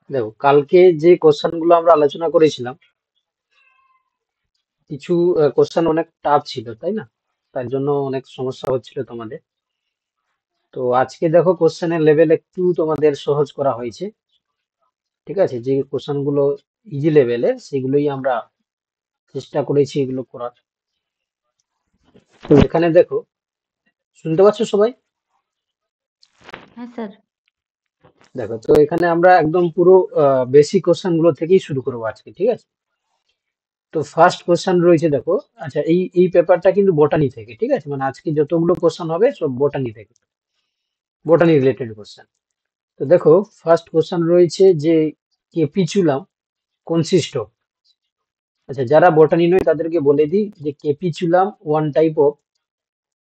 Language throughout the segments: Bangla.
দেখো, কালকে যে কোশ্চেন গুলো আমরা আলোচনা করেছিলাম, কিছু কোশ্চেন অনেক টাফ ছিল, তাই না? তার জন্য অনেক সমস্যা হচ্ছিল তোমাদের। তো আজকে দেখো কোশ্চেনের লেভেল একটু তোমাদের সহজ করা হয়েছে। ঠিক আছে, যে কোশ্চেন গুলো ইজি লেভেলের সেগুলোই আমরা চেষ্টা করেছি এগুলো করার। তো এখানে দেখো, শুনতে পাচ্ছ সবাই? হ্যাঁ স্যার। দেখো, তো এখানে আমরা একদম পুরো বেসিক কোশ্চেন গুলো থেকেই শুরু করবো আজকে, ঠিক আছে? তো ফার্স্ট কোশ্চেন রয়েছে, দেখো। আচ্ছা, এই পেপারটা কিন্তু বোটানি থেকে, ঠিক আছে? মানে আজকে যতগুলো কোশ্চেন হবে সব বোটানি থেকে, বোটানি রিলেটেড কোশ্চেন। তো দেখো, ফার্স্ট কোশ্চেন রয়েছে যে কেপিচুলাম কনসিস্ট অফ। আচ্ছা, যারা বোটানি নয় তাদেরকে বলে দিই যে কেপিচুলাম ওয়ান টাইপ অফ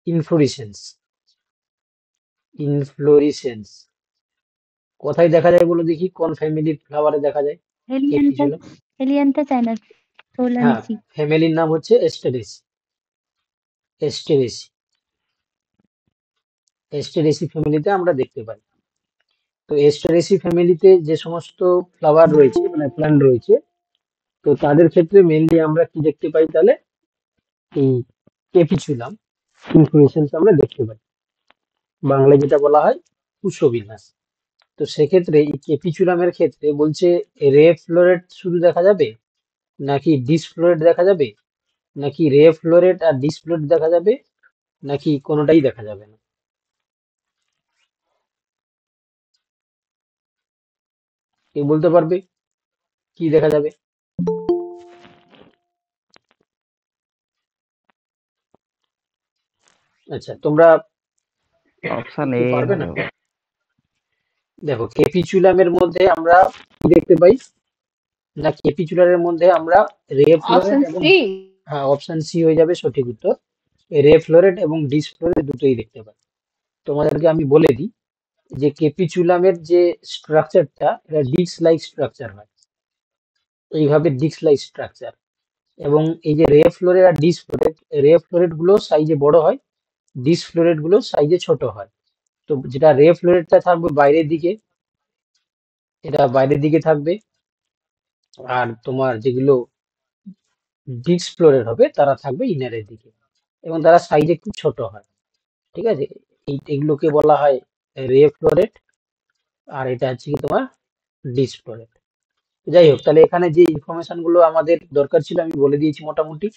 ইনফ্লোরিসেন্স। ইনফ্লোরিসেন্স কোথায় দেখা যায় বলো দেখি, কোন ফ্যামিলির ফ্লাওয়ারে দেখা যায় হেলিয়ান্থাস, কেপিচুলাম? হেলিয়ান্থাস আইনাস, হ্যাঁ, সোলানেসি। ফ্যামিলির নাম হচ্ছে এস্টেরেসি। এস্টেরেসি, এস্টেরেসি ফ্যামিলিতে আমরা দেখতে পাই। তো এস্টেরেসি ফ্যামিলিতে যে সমস্ত ফ্লাওয়ার রয়েছে, মানে প্ল্যান্ট রয়েছে, তো তাদের ক্ষেত্রে মেইনলি আমরা কি দেখতে পাই তাহলে? এই কেপিচুলাম ইনফ্লোরেসেন্স আমরা দেখতে পাই, বাংলায় যেটা বলা হয় পুষ্পবিন্যাস। তো সেক্ষেত্রে এই কেপিচুলামের ক্ষেত্রে বলছে রে ফ্লোরেট শুধু দেখা যাবে, নাকি ডিসফ্লোরেট দেখা যাবে, নাকি রে ফ্লোরেট আর ডিসফ্লোরেট দেখা যাবে, নাকি কোনোটাই দেখা যাবে না? কেউ বলতে পারবে কি দেখা যাবে? আচ্ছা, তোমরা অপশন এ কেউ পারবে না? হবে। দেখো, কেপিচুলামের মধ্যে আমরা কি দেখতে পাই না, কেপিচুলারের মধ্যে আমরা রে ফ্লোরেট অপশন এবং, সি। হ্যাঁ, অপশন সি হয়ে যাবে সঠিক উত্তর। রে ফ্লোরেট এবং ডিসফ্লোরেট দুটোই দেখতে পাই। তোমাদেরকে আমি বলে দিই যে কেপিচুলামের যে স্ট্রাকচারটা, এটা ডিস্ক লাইক স্ট্রাকচার হয়, এইভাবে ডিস্ক লাইক স্ট্রাকচার। এবং এই যে রে ফ্লোরেট আর ডিসফ্লোরেট, রে ফ্লোরেট গুলো সাইজে বড় হয়, ডিসফ্লোরেট গুলো সাইজে ছোট হয়। তো যেটা রে ফ্লোরেটটা থাকবে বাইরের দিকে, এটা বাইরের দিকে থাকবে। আর তোমার যেগুলো ডিসফ্লোরেট হবে তারা থাকবে ইনারের দিকে, এবং তারা সাইজে একটু ছোট হয়। ঠিক আছে, এগুলোকে বলা হয় রে ফ্লোরেট, আর এটা হচ্ছে কি তোমার ডিসফ্লোরেট। যাই হোক, তাহলে এখানে যে ইনফরমেশন গুলো আমাদের দরকার ছিল আমি বলে দিয়েছি মোটামুটি।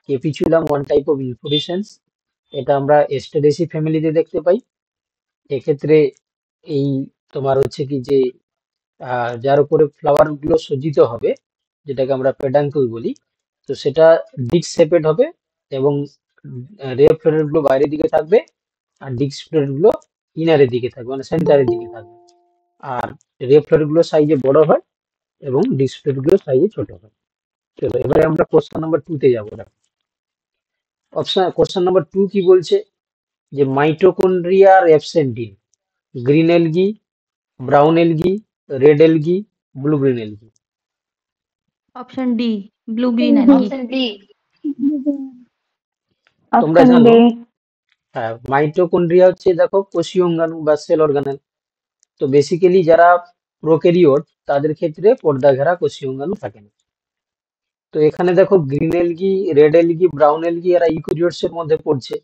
কেপিচুলাম ওয়ান টাইপ অফ ইনফ্লোরেসেন্স, এটা আমরা এস্টেরেসি ফ্যামিলিতে দেখতে পাই। এক্ষেত্রে এই তোমার হচ্ছে কি যে যার উপরে ফ্লাওয়ার গুলো সজ্জিত হবে, যেটাকে আমরা পেডাঙ্কুল বলি, তো সেটা ডিস্ক শেপেড হবে, এবং রে ফ্লোরেট গুলো বাইরের দিকে থাকবে, আর ডিস্ক ফ্লোরেট গুলো ইনারের দিকে থাকবে, মানে সেন্টারের দিকে থাকবে। আর রে ফ্লোরেট গুলো সাইজে বড় হয় এবং ডিস্ক ফ্লোরেট গুলো সাইজে ছোট হয়। চলো, এবারে আমরা কোশ্চেন নাম্বার 2 তে যাবো। অপশন কোশ্চেন নাম্বার 2 কি বলছে যে মাইটোকন্ড্রিয়ার absent in green algae, brown algae, red algae, blue green algae. Option D, blue green algae. Option D. তোমরা অপশন জানো, ডি। হ্যাঁ, মাইটোকন্ড্রিয়া হচ্ছে দেখো কোষীয় অঙ্গাণু বা সেল অর্গানেল। তো বেসিক্যালি যারা প্রোক্যারিওট তাদের ক্ষেত্রে পর্দা ঘেরা কোষীয় অঙ্গাণু থাকে না। তো এখানে দেখো, green algae, red algae, brown algae এরা ইউক্যারিওটস এর মধ্যে পড়ছে।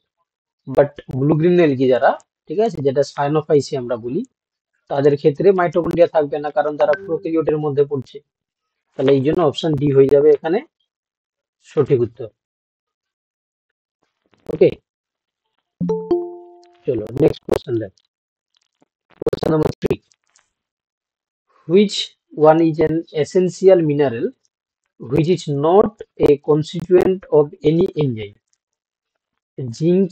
বাট ব্লু গ্রিন এলগি যারা, ঠিক আছে, যেটা সাইনোফাইসি আমরা বলি, তাদের ক্ষেত্রে মাইটোকন্ড্রিয়া থাকবে না, কারণ তারা প্রোক্যারিওটের মধ্যে পড়ছে। তাহলে এই জন্য অপশন ডি হয়ে যাবে এখানে সঠিক উত্তর। ওকে, চলো নেক্সট কোশ্চেন দেখ। Question number 3, which one is an essential mineral which is not a constituent of any enzyme? Zinc,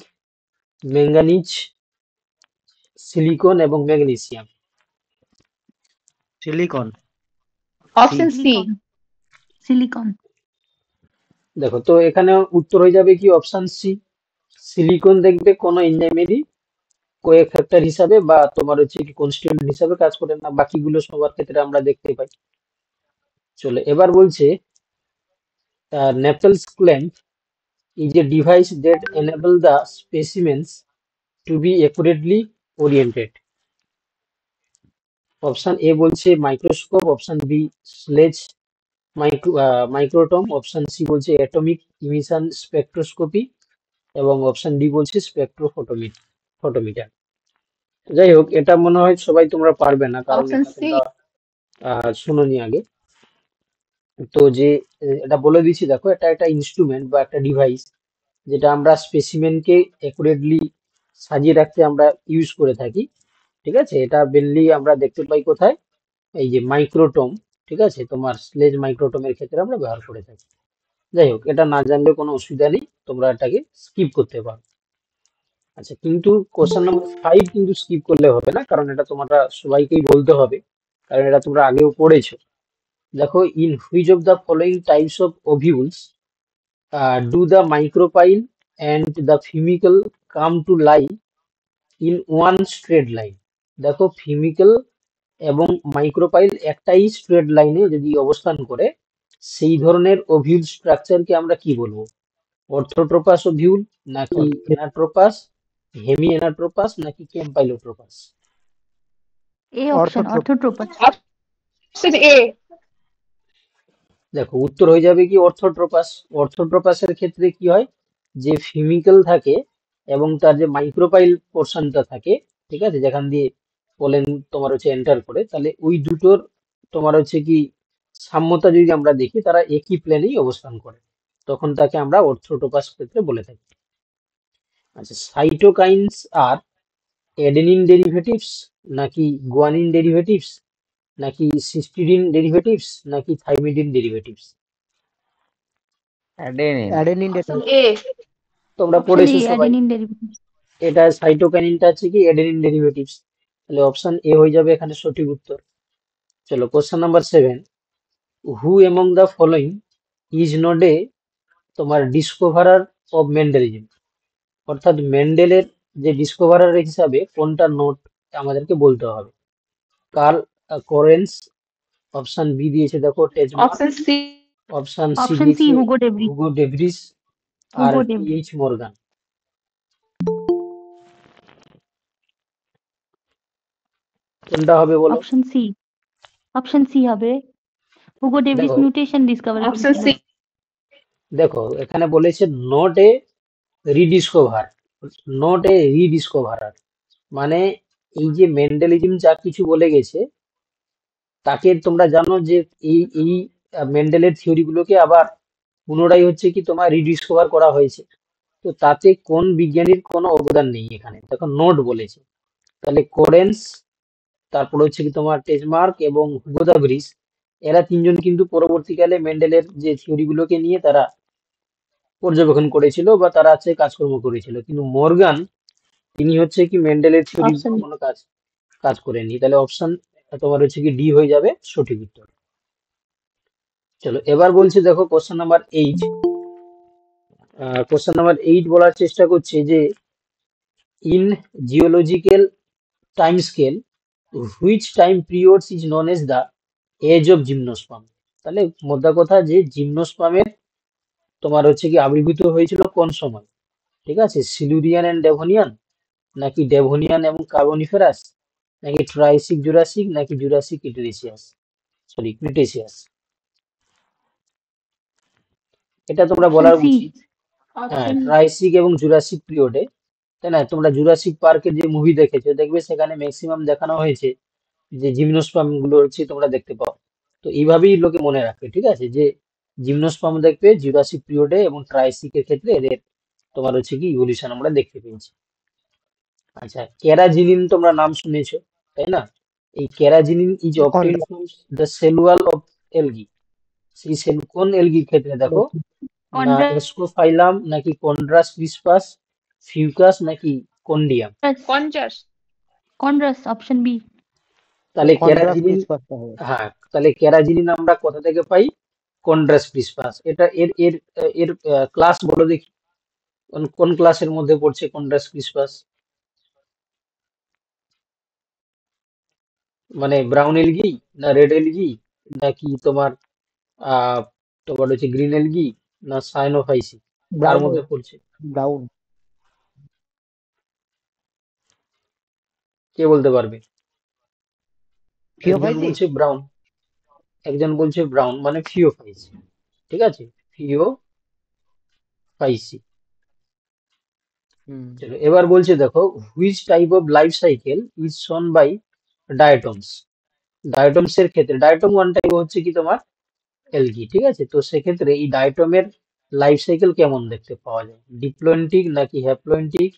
manganese, silicon এবং magnesium. Silicon. Option C. Silicon, silicon. দেখো, তো এখানে উত্তর হয়ে যাবে কি অপশন সি। সিলিকন দেখবে কোনো এনজাইমেরই কয়েক ফ্যাক্টর হিসাবে বা তোমার হচ্ছে কি কনস্টিটিউয়েন্ট হিসাবে কাজ করে না, বাকিগুলো সবার ক্ষেত্রে আমরা দেখতে পাই। চলো, এবার বলছে Naples clamp is a device that enable the specimens to be accurately oriented. Option A বলছে microscope, option B sledge microtome, option C বলছে অ্যাটমিক ইমিশন স্পেকট্রোস্কোপি এবং অপশন ডি বলছে ফটোমিটার। যাই হোক, এটা মনে হয় সবাই তোমরা পারবে না, কারণ Option এটা C. তোমরা শুনোনি আগে। তো যে এটা বলে দিচ্ছি, দেখো এটা একটা ইনস্ট্রুমেন্ট বা একটা ডিভাইস যেটা আমরা স্পেসিমেনকে অ্যাকুরেটলি সাজিয়ে রাখতে আমরা ইউজ করে থাকি। ঠিক আছে, এটা মেনলি আমরা দেখতে পাই কোথায়, এই যে মাইক্রোটম, ঠিক আছে, তোমার স্লেজ মাইক্রোটমের ক্ষেত্রে আমরা ব্যবহার করে থাকি। যাই হোক, এটা না জানলে কোনো অসুবিধা নেই, তোমরা এটাকে স্কিপ করতে পারো। আচ্ছা, কিন্তু কোশ্চেন নাম্বার 5 কিন্তু স্কিপ করলে হবে না, কারণ এটা তোমরা সবাইকেই বলতে হবে, কারণ এটা তোমরা আগেও পড়েছো। দেখো, in which of the following types of ovules do the micropyle and the funicle come to lie in one straight line. দেখো, ফিমিকল এবং মাইক্রোপাইল একটাই স্ট্রেট লাইনে যদি অবস্থান করে, সেই ধরনের ওভিউল স্ট্রাকচারকে আমরা কি বলবো? অর্থোট্রোপাস ওভিউল, নাকি এনাট্রোপাস, হেমি এনাট্রোপাস, নাকি ক্যাম্পাইলোট্রোপাস? A option, orthotropous. Option A. দেখো, উত্তর হয়ে যাবে কি অর্থোট্রোপাস। অর্থোট্রোপাসের ক্ষেত্রে কি হয়, যে ফিমিক্যাল থাকে এবং তার যে মাইক্রোপাইল পোর্শনটা থাকে, ঠিক আছে, যেখান দিয়ে পোলেন তোমার হচ্ছে এন্টার করে, তাহলে ওই দুটোর তোমার হচ্ছে কি সাম্যতা যদি আমরা দেখি, তারা একই প্লেনেই অবস্থান করে, তখন তাকে আমরা অর্থোট্রোপাস ক্ষেত্রে বলে থাকি। আচ্ছা, সাইটোকাইনস আর অ্যাডেনিন ডেরিভেটিভস, নাকি গুয়ানিন ডেরিভেটিভস, নাকি সিস্টিডিন ডেরিভেটিভস, নাকি thymidine derivatives? Adenine. Option A. তোমরা Option পড়েছো A, সবাই, adenine derivatives. এটা সাইটোকাইনিনটা হচ্ছে কি অ্যাডেনিন ডেরিভেটিভস, তাহলে অপশন এ হয়ে যাবে এখানে সঠিক উত্তর। চলো, question number 7, who among the following is not এ তোমার ডিসকভারার অফ মেন্ডেলিজম, অর্থাৎ মেন্ডেলের যে ডিসকভারার হিসাবে কোনটা নোট আমাদেরকে বলতে হবে? কার্ল কোরেন্স, অপশন বি দিয়েছে দেখো Tschermak, Option C. Option C Option C, দিয়েছে Hugo de Vries. Hugo de Vries, আর Hugo de টি Vries. H Morgan. কোনটা হবে বলো? Option C. Option C হবে। Hugo de Vries দেখো mutation discover Option করেছিল। C. দেখো এখানে বলেছে not a rediscover, not a rediscoverer, মানে এই যে মেন্ডেলিজম যা কিছু বলে গেছে, তাকে তোমরা জানো যে এই এই মেন্ডেলের থিওরি গুলোকে আবার পুনরায় হচ্ছে কি তোমার রিডিসকভার করা হয়েছে। তো তাতে কোন বিজ্ঞানীর কোনো অবদান নেই এখানে, দেখো নোট বলেছে, তাহলে কোরেন্স, তারপর হচ্ছে কি তোমার টেজমার্ক এবং হুগো দা ভ্রিস, এরা তিনজন কিন্তু পরবর্তীকালে মেন্ডেলের যে থিওরি গুলোকে নিয়ে তারা পর্যবেক্ষণ করেছিল বা তারা হচ্ছে কাজকর্ম করেছিল, কিন্তু মর্গান তিনি হচ্ছে কি মেন্ডেলের থিওরি Option কোনো কাজ কাজ করেনি, তাহলে অপশন তোমার হচ্ছে কি ডি হয়ে যাবে সঠিক উত্তর। চলো, এবার বলছি, দেখো কোশ্চেন নাম্বার 8 বলার চেষ্টা করছে যে in geological time scale which time periods is known as the age of gymnosperm. তাহলে মোদ্দা কথা যে জিমনোস্পার্মের তোমার হচ্ছে কি আবির্ভূত হয়েছিল কোন সময়? ঠিক আছে, সিলুরিয়ান এন্ড ডেভোনিয়ান, নাকি ডেভোনিয়ান এবং কার্বনিফেরাস, নাকি ট্রাইসিক জুরাসিক, নাকি জুরাসিক ক্রিটেসিয়াস? এটা তোমরা Option বলার C. উচিত। হ্যাঁ, Option ট্রাইসিক এবং জুরাসিক পিরিয়ডে, তাই না? তোমরা জুরাসিক পার্কের যে মুভি দেখেছো, দেখবে সেখানে ম্যাক্সিমাম দেখানো হয়েছে যে জিমনোস্পার্ম গুলো হচ্ছে তোমরা দেখতে পাও। তো এইভাবেই লোকে মনে রাখে, ঠিক আছে, যে জিমনোস্পার্ম দেখবে জুরাসিক পিরিয়ডে এবং ট্রাইসিকের ক্ষেত্রে এদের তোমার হচ্ছে কি ইভলিউশন আমরা দেখতে পেয়েছি। আচ্ছা, ক্যারাজিনিন তোমরা নাম শুনেছো, তাই না? এই carrageenan is obtain from the cell wall of algae, সেই সেল কোন এলগির ক্ষেত্রে দেখো, না Chondrus. এসকোফাইলাম, নাকি কন্ড্রাস ক্রিসপাস, ফিউকাস, নাকি কন্ডিয়াম? Conchas. Chondrus. Option B. তাহলে ক্যারাজিনিন, হ্যাঁ, তাহলে ক্যারাজিনিন আমরা কোথা থেকে পাই? কন্ড্রাস ক্রিসপাস। এটা এর এর এর ক্লাস বলো দেখি, কোন কোন ক্লাসের মধ্যে পড়ছে কন্ড্রাস ক্রিসপাস? মানে ব্রাউন এলগি, না রেড এলগি, নাকি তোমার আহ তোমার হচ্ছে গ্রিন এলগি, না সাইনোফাইসি, কার মধ্যে পড়ছে? কে বলতে পারবে? একজন থিওফাইসি বলছে ব্রাউন, একজন বলছে ব্রাউন মানে ফিওফাইসি। ঠিক আছে, ফিওফাইসি। হুম চলো এবার বলছে দেখো, which type of life cycle is shown by diatoms. Diatoms এর ক্ষেত্রে ডায়াটম ওয়ান টাইপ হচ্ছে কি তোমার এলগি। ঠিক আছে, তো সেক্ষেত্রে এই ডায়াটমের লাইফ সাইকেল কেমন দেখতে পাওয়া যায়? ডিপ্লয়েন্টিক নাকি হ্যাপ্লয়েন্টিক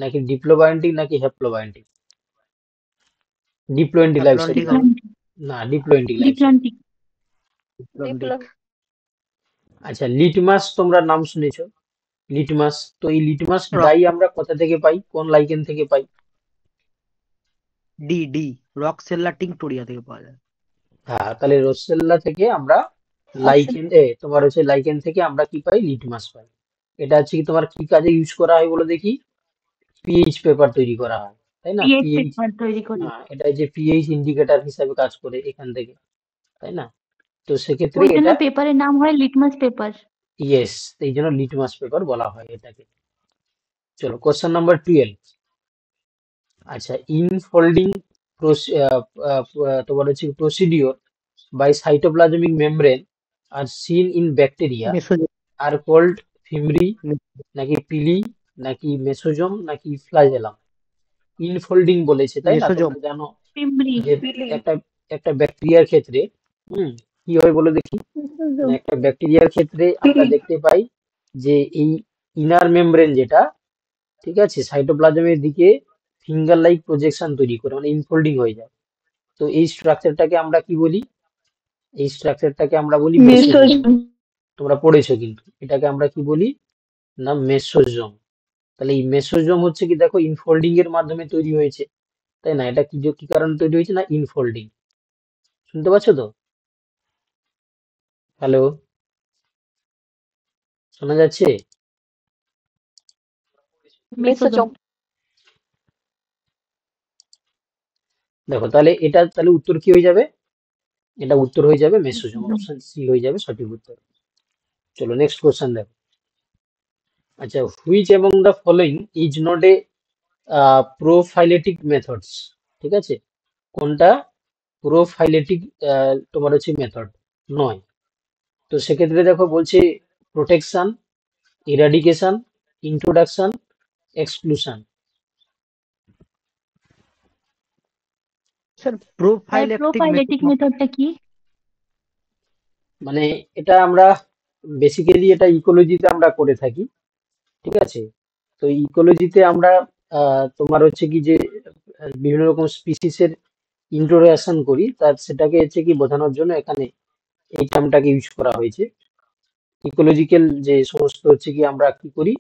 নাকি ডিপ্লোবায়োন্টিক নাকি হ্যাপ্লোবায়োন্টিক? ডিপ্লয়েন্টিক লাইফ হ্যাপ্লন্টিক সাইকেল, হবে ডিপ্লন্টিক। না ডিপ্লয়েন্টিক লাইফ সাইকেল। ডিপ্লন্টিক। ডিপ্লন্টিক আচ্ছা, লিটমাস তোমরা নাম শুনেছো, লিটমাস। তো এই লিটমাস রক ডাই আমরা কোথা থেকে পাই, কোন লাইকেন থেকে পাই? ডি রকসেল্লা টিংটোরিয়া থেকে পাওয়া যায়। হ্যাঁ, তাহলে রোসেল্লা থেকে আমরা লাইকেন তোমার হচ্ছে লাইকেন থেকে আমরা কি পাই? লিটমাস পাই। এটা হচ্ছে কি তোমার কি কাজে ইউজ করা হয় বলো দেখি? পিএইচ পেপার তৈরি করা হয়, তাই না? পিএইচ পিএইচ, পেপার তৈরি করি। এটা যে পিএইচ ইন্ডিকেটর হিসাবে কাজ করে এখান থেকে, তাই না? তো সেক্ষেত্রে ওই জন্য এটা, পেপারের নাম হয় লিটমাস পেপার। ইয়েস, এই জন্য লিটমাস পেপার বলা হয় এটাকে। চলো কোশ্চেন নাম্বার 12। আচ্ছা, ইনফোল্ডিং তোমার হচ্ছে procedure by cytoplasmic membrane are seen in bacteria mesosome are called fimbriae নাকি পিলি নাকি মেসোজোম নাকি ফ্লাজেলাম? ইনফোল্ডিং বলেছে, তাই না? মেসোজোম তোমরা জানো পিমরি। যে একটা একটা ব্যাকটেরিয়ার ক্ষেত্রে কি হয় বলে দেখি? মানে একটা ব্যাকটেরিয়ার ক্ষেত্রে আমরা দেখতে পাই যে এই ইনার মেমব্রেন যেটা, ঠিক আছে, সাইটোপ্লাজমের দিকে ফিঙ্গার লাইক প্রজেকশন তৈরি করে, মানে ইনফোল্ডিং হয়ে যায়। তো এই স্ট্রাকচারটাকে আমরা কি বলি? এই স্ট্রাকচারটাকে আমরা বলি মেসোজোম। তোমরা পড়েছো কিন্তু, এটাকে আমরা কি বলি না? মেসোজোম। তাহলে এই মেসোজোম হচ্ছে কি দেখো ইনফোল্ডিং এর মাধ্যমে তৈরি হয়েছে, তাই না? এটা কি কি কারণে তৈরি হয়েছে না? ইনফোল্ডিং। শুনতে পাচ্ছ তো? হ্যালো, শোনা যাচ্ছে? মেসোজোম। দেখো তাহলে এটা তাহলে উত্তর কি হয়ে যাবে? এটা উত্তর হয়ে যাবে মেসোজোম, অপশন সি হয়ে যাবে সঠিক উত্তর। চলো নেক্সট কোশ্চেন দেখো। আচ্ছা, which among the following is not a prophylactic methods? ঠিক আছে, কোনটা প্রোফাইলেটিক তোমার হচ্ছে মেথড নয়? তো সেক্ষেত্রে দেখো বলছে protection, eradication, introduction, exclusion. Sir prophylactic prophylactic মেথডটা কি? মানে এটা আমরা বেসিক্যালি এটা ইকোলজিতে আমরা করে থাকি। ঠিক আছে, তো ইকোলজিতে আমরা তোমার হচ্ছে কি যে বিভিন্ন রকম স্পিসিসের ইন্ট্রোডাকশন করি, তার সেটাকে হচ্ছে কি বোঝানোর জন্য এখানে এই টার্মটাকে ইউজ করা হয়েছে। ইকোলজিক্যাল যে সমস্ত হচ্ছে কি আমরা কি করি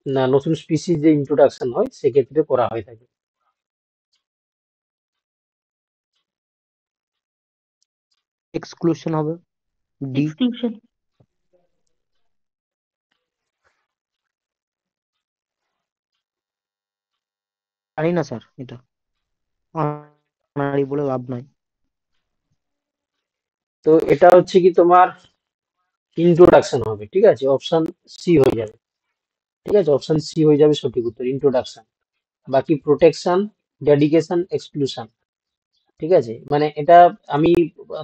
না, নতুন স্পিসিস যে ইন্ট্রোডাকশন হয় সেক্ষেত্রে করা হয়ে থাকে। এক্সক্লুশন হবে ডি। এক্সক্লুশন। জানি না স্যার, এটা আনাড়ি বলে লাভ নাই। তো এটা হচ্ছে কি তোমার ইন্ট্রোডাকশন হবে। ঠিক আছে, অপশন সি হয়ে যাবে। ঠিক আছে, অপশন সি হয়ে যাবে সঠিক উত্তর, ইন্ট্রোডাকশন। বাকি প্রোটেকশন, ডেডিকেশন, এক্সক্লুশন। ঠিক আছে, মানে এটা আমি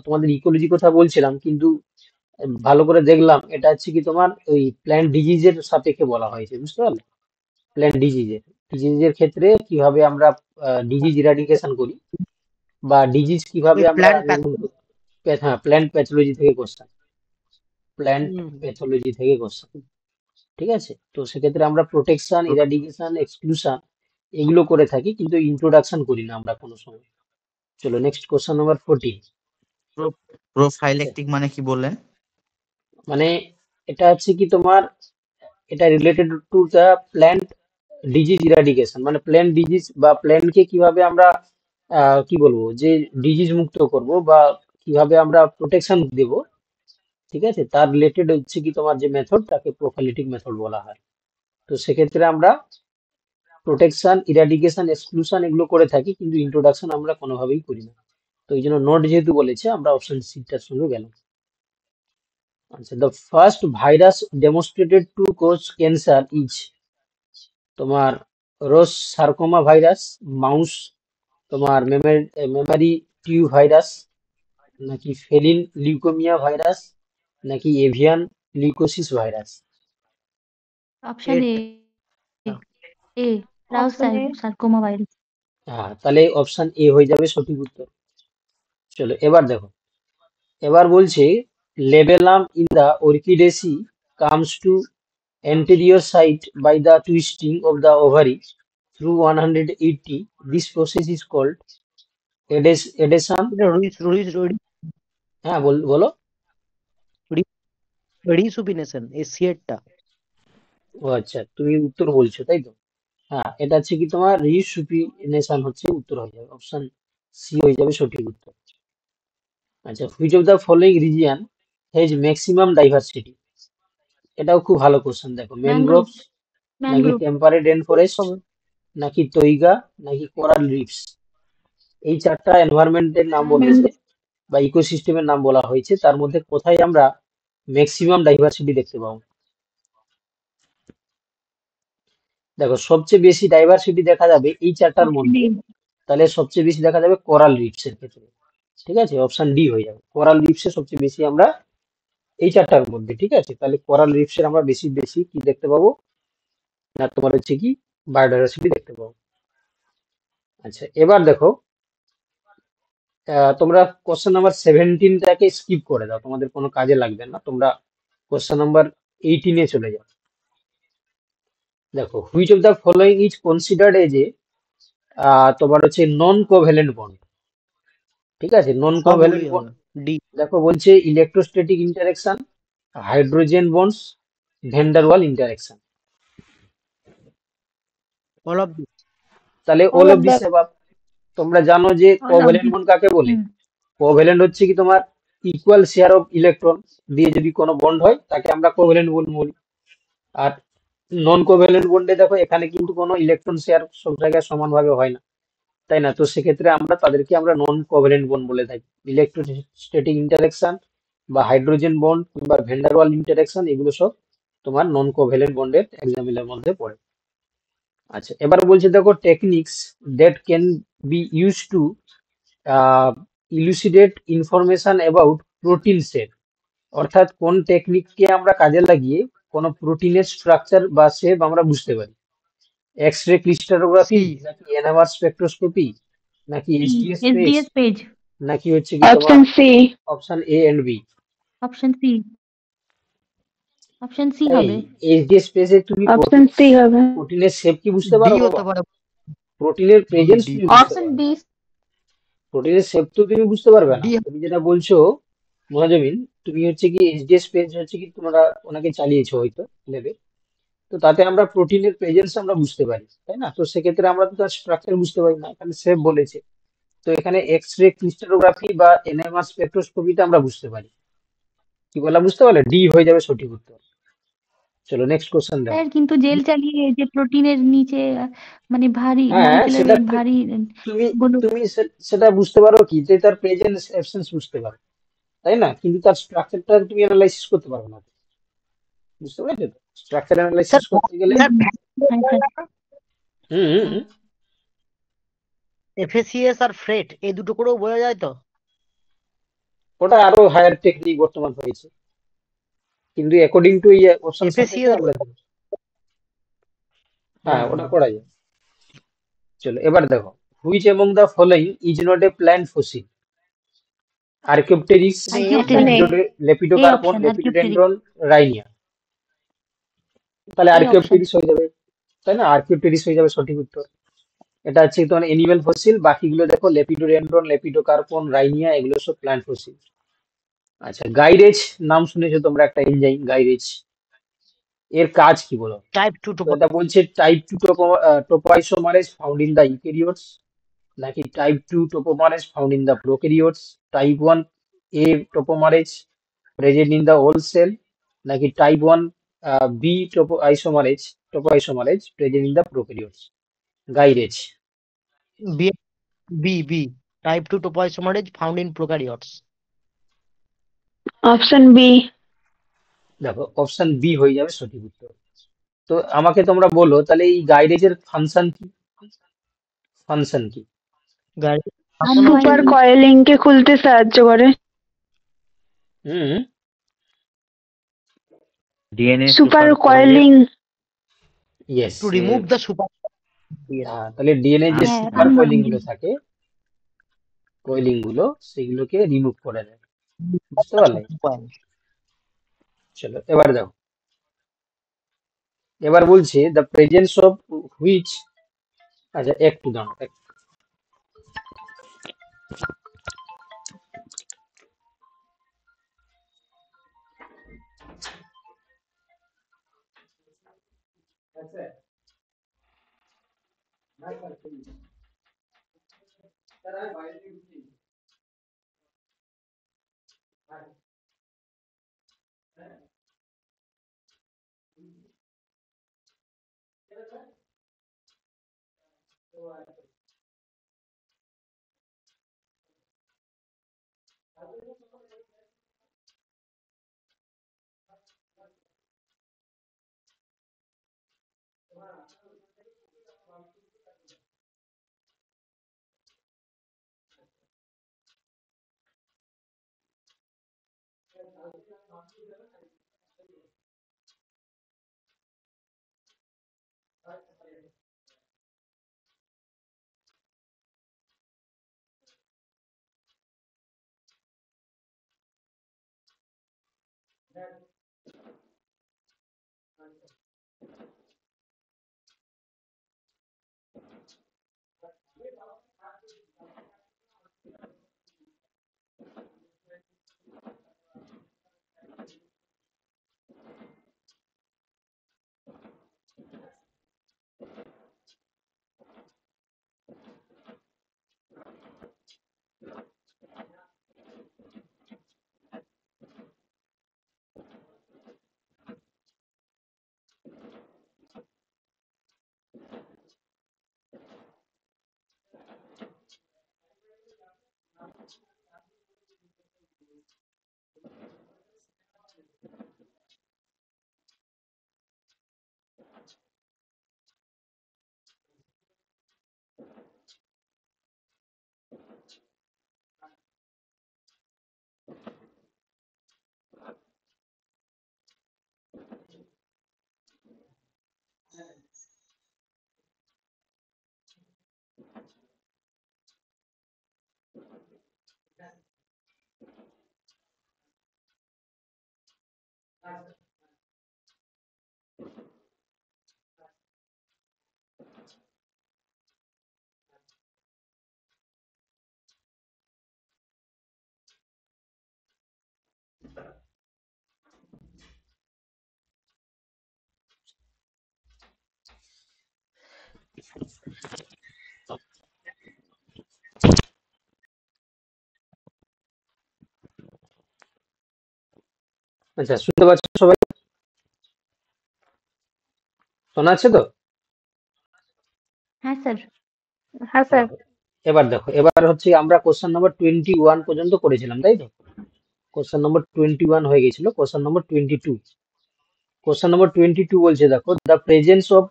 তোমাদের ইকোলজি কথা বলছিলাম, কিন্তু ভালো করে দেখলাম এটা হচ্ছে কি তোমার ওই প্ল্যান্ট ডিজিজের সাপেক্ষে বলা হয়েছে, বুঝতে পারলে? প্ল্যান্ট ডিজিজের ক্ষেত্রে কিভাবে আমরা ডিজিজ ইরাডিকেশন করি বা ডিজিজ কিভাবে ওই আমরা প্ল্যান্ট নির্মূল করি। হ্যাঁ, প্ল্যান্ট প্যাথোলজি থেকে কোশ্চেন, প্ল্যান্ট প্যাথোলজি থেকে কোশ্চেন। ঠিক আছে, তো সেক্ষেত্রে আমরা প্রোটেকশন, ইরাডিকেশন, এক্সক্লুশন এগুলো করে থাকি, কিন্তু ইন্ট্রোডাকশন করি না আমরা কোনো সময়। চলো নেক্সট কোশ্চেন নাম্বার 14। প্রোফাইলেকটিক মানে কি বললেন? মানে এটা হচ্ছে কি তোমার, এটা related to the plant disease eradication, মানে প্ল্যান্ট ডিজিজ বা প্ল্যান্টকে কিভাবে আমরা কি বলবো যে ডিজিজ মুক্ত করব বা কিভাবে আমরা প্রোটেকশন দেব। ঠিক আছে, তার রিলেটেড হচ্ছে কি তোমার যে মেথড, তাকে প্রোফাইলেটিক মেথড বলা হয়। তো সেক্ষেত্রে আমরা প্রোটেকশন, ইরাডিকেশন, এক্সক্লুশন এগুলো করে থাকি, কিন্তু ইন্ট্রোডাকশন আমরা কোনোভাবেই করি না। তো এই জন্য নোট যেহেতু বলেছে, আমরা অপশন সিটার সঙ্গে গেলাম। আচ্ছা, the first virus demonstrated to cause cancer is তোমার রোস সার্কোমা ভাইরাস, মাউস তোমার মেমারি টিউ ভাইরাস, নাকি ফেলিন লিউকোমিয়া ভাইরাস, নাকি এভিয়ান লিউকোসিস ভাইরাস? অপশন এট A Rous Option A. Sarcoma virus. হ্যাঁ, তাহলে অপশন এ হয়ে যাবে সঠিক উত্তর। চলো এবার দেখো, এবার বলছে labellum in the Orchidaceae comes to anterior side by the twisting of the ovary through 180. This process is called adhesion. এটা হ্যাঁ বলো। রিসুপিনেশন এই সিয়েটটা। ও আচ্ছা, তুমি উত্তর বলছো তাই তো? হ্যাঁ, এটা হচ্ছে কি তোমার রিসুপিনেশন হচ্ছে উত্তর হয়ে যাবে, অপশন সি হয়ে যাবে সঠিক উত্তর। আচ্ছা, which of the following region has maximum diversity? এটাও খুব ভালো কোশ্চেন। দেখো, ম্যানগ্রোভ ম্যানগ্রোভস, নাকি ম্যানগ্রোভ টেম্পারেট রেন ফরেস্ট, নাকি তৈগা, নাকি কোরাল রিফস? এই চারটা এনভায়রনমেন্টের নাম বলেছে বা ইকোসিস্টেমের নাম বলা হয়েছে, তার মধ্যে কোথায় আমরা ম্যাক্সিমাম ডাইভার্সিটি দেখতে পাবো? দেখো, সবচেয়ে বেশি ডাইভার্সিটি দেখা যাবে এই চারটার মধ্যে, তাহলে সবচেয়ে বেশি দেখা যাবে কোরাল রিফস এর ক্ষেত্রে। ঠিক আছে, অপশন ডি হয়ে যাবে, কোরাল রিফসে সবচেয়ে বেশি আমরা এই চারটার মধ্যে। ঠিক আছে, তাহলে কোরাল রিফসের আমরা বেশি বেশি কি দেখতে পাবো না, তোমার হচ্ছে কি বায়োডাইভার্সিটি দেখতে পাবো। আচ্ছা, এবার দেখো, তোমরা কোশ্চেন নাম্বার 17টাকে স্কিপ করে দাও, তোমাদের কোনো কাজে লাগবে না, তোমরা কোশ্চেন নাম্বার 18-এ চলে যাও। দেখো, which of the following is considered as a তোমার হচ্ছে নন কোভ্যালেন্ট বন্ড? ঠিক আছে, নন কোভ্যালেন্ট সবগুলোই বন্ড। হবে ডি। দেখো, বলছে electrostatic interaction, hydrogen bonds, van der Waals interaction. All of this. তাহলে All all of of this the. এবার তোমরা জানো যে অল অফ কোভ্যালেন্ট বন্ড কাকে বলে। কোভ্যালেন্ট হচ্ছে কি তোমার ইকুয়াল শেয়ার অফ ইলেকট্রন দিয়ে যদি কোনো বন্ড হয় তাকে আমরা কোভ্যালেন্ট বন্ড বলি। আর নন কোভ্যালেন্ট বন্ডে দেখো, এখানে কিন্তু কোনো ইলেকট্রন শেয়ার সব জায়গায় সমানভাবে হয় না, তাই না? তো সেক্ষেত্রে তাদেরকে আমরা নন কোভ্যালেন্ট বন্ড বলে থাকি। ইলেকট্রোস্ট্যাটিক ইন্টারেকশন বা হাইড্রোজেন বন্ড কিংবা ভ্যান্ডারওয়াল ইন্টারেকশন, এগুলো সব তোমার নন কোভ্যালেন্ট বন্ডের এক্সাম্পলের মধ্যে পড়ে। আচ্ছা, এবার বলছে দেখো, techniques that can be use to elucidate information about protein shape. অর্থাৎ কোন টেকনিককে আমরা কাজে লাগিয়ে কোনো প্রোটিনের স্ট্রাকচার বা শেপ আমরা বুঝতে পারি? X ray crystallography, C. নাকি এনএমআর স্পেকট্রোস্কোপি, নাকি এইচডিএস পেজ, এসডিএস পেজ। নাকি হচ্ছে কি তোমার Option C. Option A and B? Option C. Option C এই হবে। এইচডিএস পেজে তুমি Option C হবে। প্রোটিনের শেপ কি বুঝতে ডি পারো হতে বাবা? পারে। প্রোটিনের প্রেজেন্স ডি। তুমি বুঝতে Option পারো, B. প্রোটিনের শেপ তো তুমি বুঝতে পারবে না। ডি। তুমি যেটা বলছো মহাজমিন, তুমি হচ্ছে কি এইচডিএস পেজ হচ্ছে কি তোমরা ওনাকে চালিয়েছো হয়তো ল্যাবে, তো তাতে আমরা প্রোটিনের প্রেজেন্স আমরা বুঝতে পারি, তাই না? তো সেক্ষেত্রে আমরা তো তার স্ট্রাকচার বুঝতে পারি না, এখানে শেপ বলেছে। তো এখানে এক্স রে ক্রিস্টালোগ্রাফি বা এনএমআর স্পেকট্রোস্কোপিতে আমরা বুঝতে পারি। কি বললাম বুঝতে পারলে? ডি হয়ে যাবে সঠিক উত্তর। চলো নেক্সট কোশ্চেন দেখো। স্যার কিন্তু জেল চালিয়ে যে প্রোটিনের নিচে মানে ভারী হ্যাঁ, সেটা মলিকুলার ভারী তুমি গুলো তুমি সেটা বুঝতে পারো কি যে তার প্রেজেন্স অ্যাবসেন্স বুঝতে পারো, তাই না? কিন্তু তার স্ট্রাকচারটা তুমি অ্যানালাইসিস করতে পারবে না। বুঝতে পারলে তো? স্ট্রাকচার স্যার অ্যানালাইসিস করতে গেলে হ্যাঁ স্যার। হুম, এফএসিএস আর ফ্রেট এই দুটো করেও বোঝা যায় তো। ওটা আরো হায়ার টেকনিক বর্তমান হয়েছে, কিন্তু অ্যাকর্ডিং টু এই অপশন থেকে এফএসিএস। আমরা হ্যাঁ ওটা করা যায়। চলো এবার দেখো, which among the following is not A plant fossil? Archaeopteryx, Option A. লেপিডোকার্পন, option, লেপিডোডেন্ড্রন, রাইনিয়া। তাহলে এই আর্কিওপটেরিক্স হয়ে যাবে, তাই না? আর্কিওপটেরিক্স হয়ে যাবে সঠিক উত্তর। এটা হচ্ছে তোমার অ্যানিমেল ফসিল, বাকিগুলো দেখো লেপিডোডেন্ড্রন, লেপিডোকার্পন, রাইনিয়া, এগুলো সব প্ল্যান্ট ফসিল। আচ্ছা, গাইরেজ নাম শুনেছো তোমরা, একটা এনজাইম গাইরেজ, এর কাজ কি বলো? টাইপ 2 তো এটা বলছে type 2 topoisomerase found in the eukaryotes, নাকি type 2 topomerase found in the prokaryotes, type 1 A topomerase present in the whole cell, নাকি type 1 B topoisomerase present in the prokaryotes? Gyrase. B. B B type 2 topoisomerase found in prokaryotes. Option B. দেখো, অপশন বি হয়ে যাবে সঠিক উত্তর। তো আমাকে তোমরা বলো তাহলে এই গাইরেজের ফাংশন কি? ফাংশন কি? সুপার কয়েলিং কে খুলতে সাহায্য করে। হুম, DNA super coiling yes. To remove the super তাহলে ডিএনএ যে হ্যাঁ, সুপার unbinding। কয়েলিং গুলো থাকে, কয়েলিং গুলো সেগুলোকে রিমুভ করে দেয়। বুঝতে পারলে? চলো এবার দেখো, এবার বলছে দ্য প্রেজেন্স অফ হুইচ, আচ্ছা একটু দাঁড়াও, আচ্ছা শুনতে পাচ্ছ সবাই? শোনা আছে তো? হ্যাঁ স্যার। হ্যাঁ স্যার। এবার দেখো, এবার হচ্ছে আমরা কোশ্চেন নম্বর 21 পর্যন্ত করেছিলাম, তাই তো? কোশ্চেন নম্বর 21 হয়ে গেছিল, কোশ্চেন নম্বর 22। কোশ্চেন নম্বর 22 বলছে দেখো, the presence of